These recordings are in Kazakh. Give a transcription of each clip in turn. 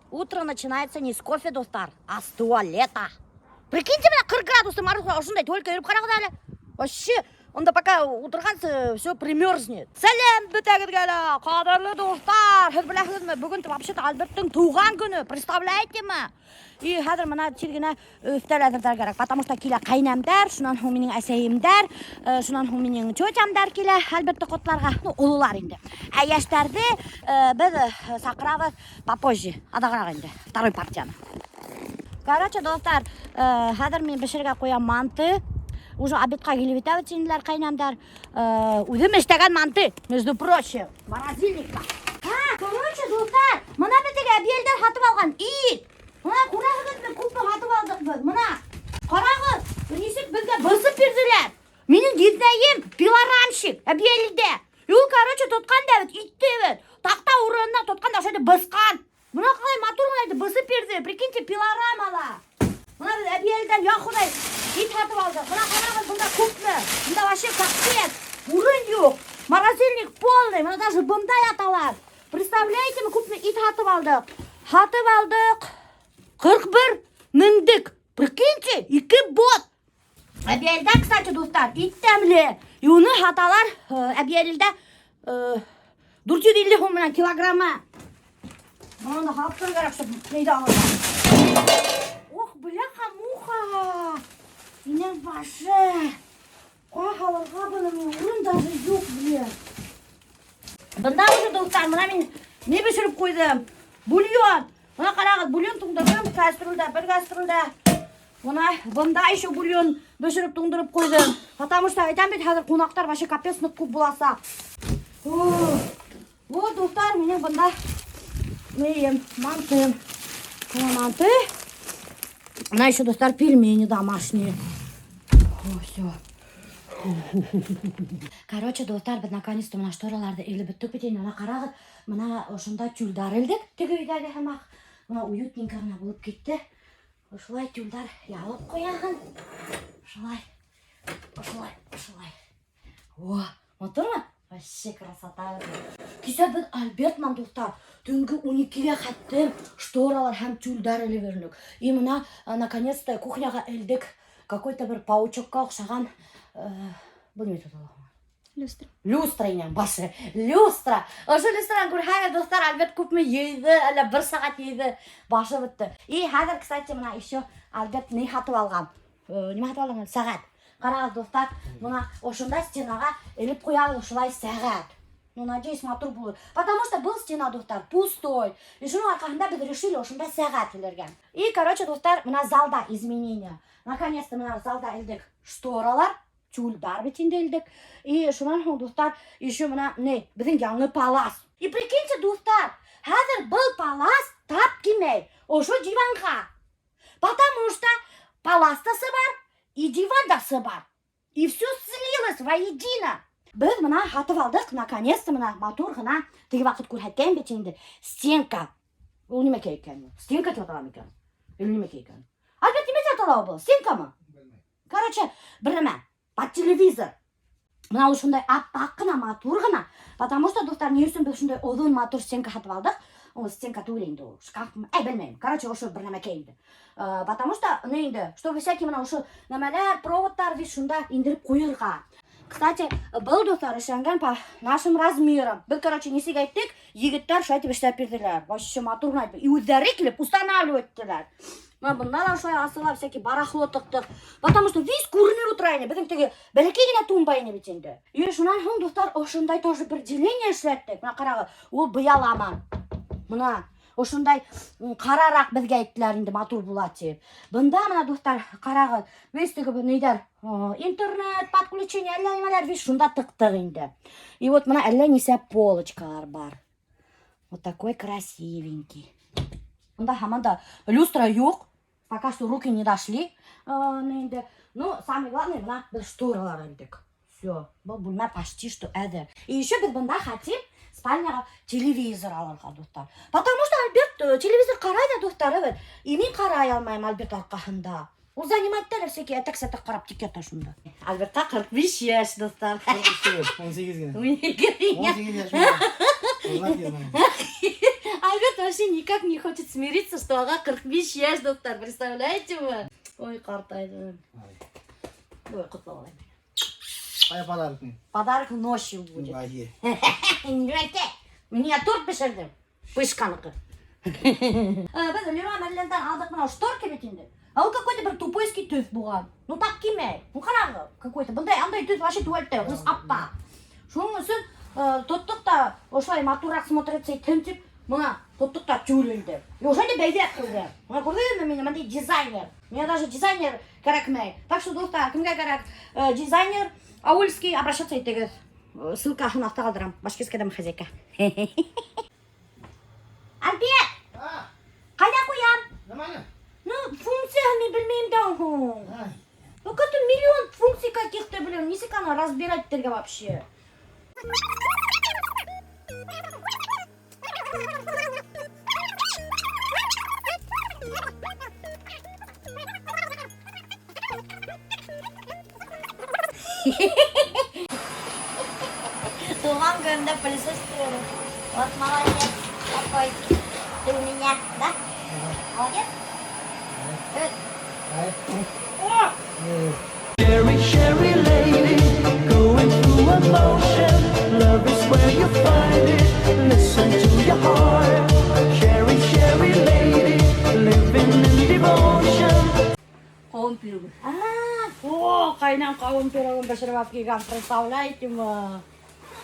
Утро начинается не с кофе, достар, а с туалета. Прикиньте, меня 40 градусов мороза, ушундай только еріп қарағыда әлі. Вообще, онда пока отырғансы все примерзнет. Сәлем, бітәгіргелі, қадырлы достар. Сіз біләсіз ме, бүгін вообще-то Альберттің туған күні, представляете ме? И хәзер мына тиргенә өстәл әзерләр керек, потому что килә кайнамдар, шуннан һуң минең әсәемдар, шуннан һуң минең тетямдар килә Альбертты котларга, ну улылар инде. Ә яшьтәрде без сакырабыз попозже, адаграк инде, второй партияны. Короче, достар, хәзер мин бешерергә куям манты. Уже обедка килеп итә бит инделәр кайнамдар. Үзем эштәгән манты, между прочим, морозильникта. Короче, достар, моны безгә әбиелдәр сатып алган ит. Мына күрәһегезме, күпме сатып алдык без. Мына карагыз, ничек безгә бысып бирделәр. Минең гизнәем пилорамщик, әбиелдә. Юл, короче, тоткан да бит, итте бит. Такта урынына тоткан да шәдә быскан. Мына калай матур гына бысып бирде. Прикиньте, пилорамала. Мына без әбиелдән яхудай ит сатып алдык. Мына карагыз, бунда күпме. Бунда вообще капец. Урын юк. Морозильник полный. Мына даже бында яталар. Представляете, мы күпме ит сатып алдык. Сатып алдык 41 меңдік. Прикиньте, 2 бот. Әбиелдә, кстати, достар, ит тәмле. И уны саталар әбиелдә 450 сум килограмма. Мына хаттыр керек, чтобы нейді алырға. Ох, бляха-муха. Менің башы. Қағаларға бұның орын даже жоқ, бля. Бұнда уже, достар, мына мен не бешіріп қойдым? Бульон. Мына қарағыз, бульон тұңдырдым, кәстрюльда, бір кәстрюльда. Мына бұнда еще бульон бешіріп тұңдырып қойдым. Потому что айтам бет, қазір қонақтар вообще капец көп боласа. Вот, достар, менің бұнда нейім, мантым. Мына манты. Мына еще, достар, пельмени домашние. О, все. Короче, достар, біз наконец-то мына штораларды елі біттік бітейін. Мына қарағыз, мына ошында тюльдар елдік. Тегі үйдәге хамақ. Мына уютненько ғана болып кетті. Ошылай тюльдар ялып қояғын. Ошылай. О, отыр ма? Вообще красота. Кесе біз Альбертман, достар, түнгі 12-ге қаттым. Шторалар һәм тюльдар елі верілік. И мына, наконец-то, кухняға елдік. Какой-то бір паучокка ұқсаған. Бұл не тұтылығы? Люстра. Люстра енен башы. Люстра. Ошы люстран көрхәге, достар, Альберт көпме ейді, әлі 1 сағат ейді, башы бітті. И хәзір, кстати, мына еще Альберт не хатып алған? Неме хатып алған? Сағат. Қарағыз, достар, мына ошында стенаға еліп қояғы ұшылай сағат. Ну, надеюсь, матур будет. Потому что был стена, достар, пустой. И шуның арқасында біз решили ошында сағат елерген. И, короче, достар, мына залда изменения. Наконец-то мына залда елдік шторалар, тюльдар бетінде елдік. И шунан соң, достар, еще мына не, біздің яңы палас. И прикиньте, достар, хәзір бұл палас тап келмей, ошо диванға. Потому что паластасы бар, и дивандасы бар. И все слилось воедино. Біз мына хатып алдық, наконец-то мына мотор ғына тегі вақыт көрхәттен бетінде стенка. Ол неме керек екен? Стенка деп аталам екен. Или неме керек екен? Альберт, неме деп аталау бұл? Стенка ма? Короче, біріме, под телевизор. Мына ошындай аппақ қына мотор ғына. Потому что, достар, не үшін біз шындай ұзын мотор стенка хатып алдық. Ол стенка түгілейінді, ол шкаф, білмеймін. Короче, ошы біріме кейінді. Потому что, не енді, чтобы всякие мына ошы нәмәлер, проводтар весь шында индіріп қойылға. Кстати, бұл, достар, ішенген по нашим размерам. Біз, короче, несеге айттық, егіттер шайтып іштеп берділер. Вообще мотор айтып. И өздері келіп устанавливаттылар. Бұндан шай асыла всякий барахло тықтық. Потому что весь көрінер отырайны. Біздің теге бәлекегіне туынбайны бетенді. И шынан соң, достар, ошындай тоже бір деление ішлеттік. Мына қарағы, ол бұяламан. Мына ошындай қарарақ бізге айттылар енді мотор болады деп. Бұнда мына, достар, қарағы, вестегі бір нейдер интернет, подключение, әлі-әлі весь шында тықтық енді. И вот мына әлі-несе полочкалар бар. Вот такой красивенький. Бұнда хаманда люстра жоқ. Пока что руки не дошли. Ну, самое главное, мына біз шторалар әлдік. Все, бұл бұлма почти что әдір. И еще біз бұнда хотим спальняға телевизор алырға, достар. Потому что Альберт телевизор қарайды, достар, и мен қарай алмайым Альберт арқасында. Ол заниматтар всякие әтік-сәтік қарап текет ашында. Альбертқа 45 яш, достар. 18 ге. 18 яш. Альберт вообще никак не хочет смириться, что ага 45 яш, доктор, представляете вы? Ой, қартайды. Ой, құтылып алайын. Қай подарок? Подарок ночью будет. Мне торт пішірдім. Пышканыкі. Біз Леруа Мерленден алдық мынау шторка бетінде. А ол какой-то бір тупойский түс бұған. Ну так кимей. Ну қараңғы какой-то. Бұндай андай түс вообще туалетте. Қыз аппа. Шоның үшін тоттық та осылай матурақ смотреться тінтіп, мына тоттық та тюрілді. И уже не бәйдек қойды. Мына көрдіңіз бе мені мындай дизайнер. Мне даже дизайнер керекмей. Так что достар, кімге керек дизайнер Аульский обращаться етегіз. Ссылкасын авта қалдырам. Башкирскайдам хозяйка. Альберт! Қайда қоям? Нормально? Ну, функцияны білмеймін даун. Ну, как-то миллион функций каких-то, блин. Не сикано разбирать только вообще. Туған күнді присутствую. Вот молодец. Такой. Ты у меня, да? Молодец? Sherry, Sherry lady, going through emotion. Love is where you find it. Listen to your heart. Sherry, Sherry lady, living in devotion. Қауын пирогы. О, қайнам қауын пирогын пішіріп алып келген. Представляете ма?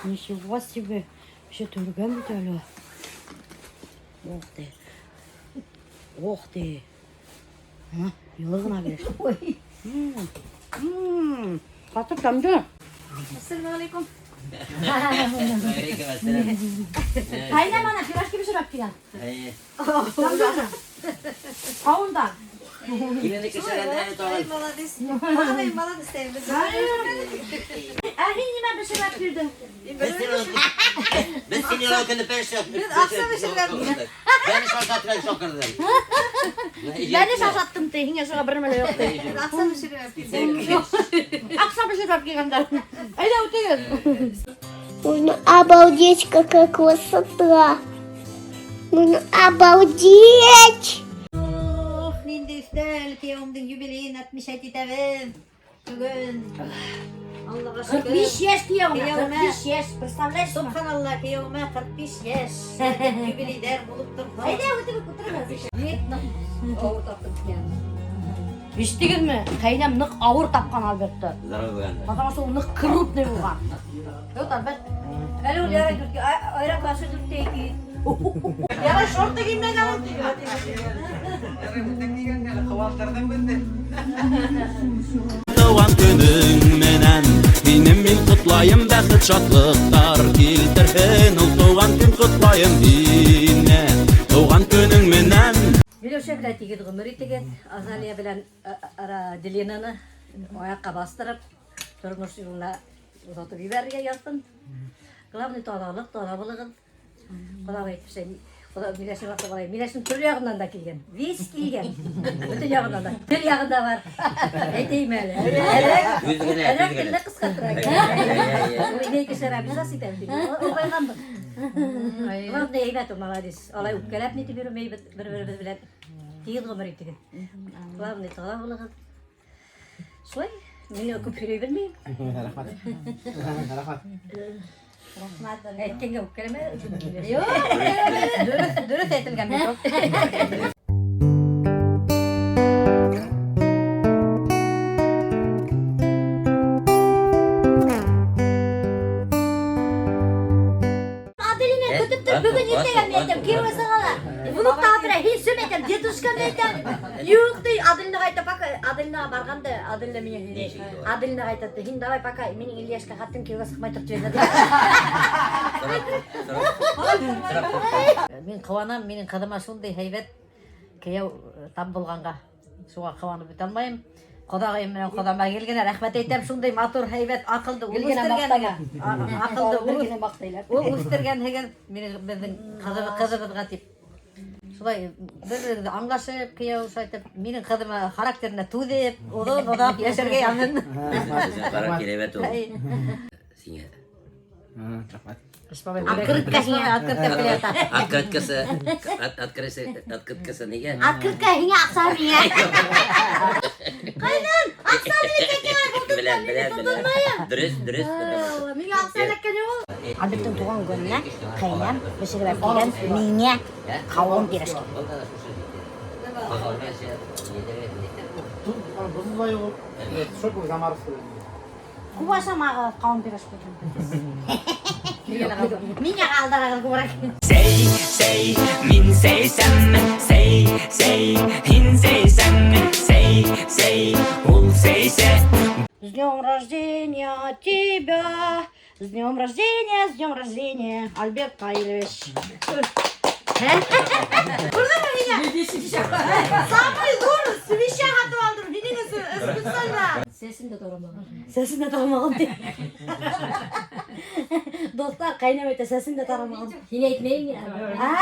Ничего себе. Еще түрген бит әлі. Ох ты. Ох ты. Йылығына береш. Ой. Қатыр тамды. Ассалаумалейкум. Қайнам ана пирожки пішіріп алып келген. Тамды. Қауындан. Kiminle keserenden doğal. Молодец. Молодец, Тевлес. Әрине мен пішіріп алып бердім. Biz seni yakını perşembe. Ben şarkatla şokardım. Beni şaşattım tehine şuna bir mele yok deydi. Akşam pişiriyor. Akşam pişirip alып келгендер. Айда өтегіз. Нужно обалдеть, какая красота. Нужно обалдеть. Nindi üstel kıyımdın yübeleyin 60 etitevim. Bugün. Allah'a şükür. 45 yaş kıyavına. Kıyavına. 45 yaş. Представляешь mı? Subhanallah kıyıma 45 yaş. Yübeleyder bulup dur. Айда өтегіз отырыңыз. Oğul taptım yani. Естіген ме? Қайнам нық ауыр тапқан Альбертті. Zarar verdi. Потому что ол нық крупный болған. Вот Альберт. Әлі ол яра дүртке, айрак башы дүртеки. Яра шорты кимеген. Doğan günün menen benim bir kutlayım bәхет şatlıklar kiltirhin ol doğan gün kutlayım dinle doğan günün menen. Милеуше білән тегеді ғұмыр етеген, Азалия білән Делинаны аяққа бастырып, тұрмыш юлына ұзатып ебәрге яттым. Главный тазалық, тазалығын. Құдағай етпіше, Миләшін вақты қалай. Миләшін түр яғынан да келген. Вес келген. Бүтін яғынан да. Түр яғында бар. Әйтейім әлі. Әлі кілді қысқаттырақ. Ойнай кешер әбізас етем. Олбайған бұл. Главный әйбәт ол молодец. Алай үпкәләп нетіп бермей бір-біріміз білән. Тегін ғұмыр етеген. Главный тазалығын. Солай. Мені көп сөйлей білмеймін. Рахмат. Әйткенге үпкәлеме? Yok. Дұрыс әйтілген мен жоқ. Adeline kötüptür bugün yetegen ettim. Kirve sağala. Bunu tabire hiç sömetem. Diyetuşkan ettim. Yok dey. Adeline kayta bak. Adeline barganda. Adeline meni. Adeline kayta. Hin davay bak. Menin İlyas'ka kattım kirve sıkmay тұрып жіберді. Мен қуанам, менің қадама сондай хайбет кияу там болғанға. Соға қуанып өте алмайым. Құдағайым менен құдама келгенде рахмет айтам, сондай матур хайбет, ақылды ұл өстіргенге. Ақылды ұл өстіргенге біздің қызымызға тип. Солай бір аңлашып, кияу айтып, менің қызыма характеріне ту деп, ұдап яшерге ямын. Bizim para kelebet oldu. Sinyal. Rahmat. Открыткасы неге? Открытка хиңе ақса миңе. Қайдан? Ақса миңе текең Дұрыс. Миңе ақса леккен ол. Альберттің туған күніне қайнам бішігіп әпкелен миңе қауын пирожки. Бұзыз байы болып. Шөп бұл замарысы. Кубаса мағы қауын пирожки. Миңе қалдарға көбірек. Say, min seysem, say, hin seysem, say, ул сейсе. С днем рождения тебя! С днем рождения, Альберт Таилович. Burada mı yine? Samay dur, svişe hatı aldım. Yine spesialda. Sesin de doğramalı. Sesin de tanımağım diye. Dostlar kaynam ete sesin de tanımağım. Yine etmeyin ya. Ha?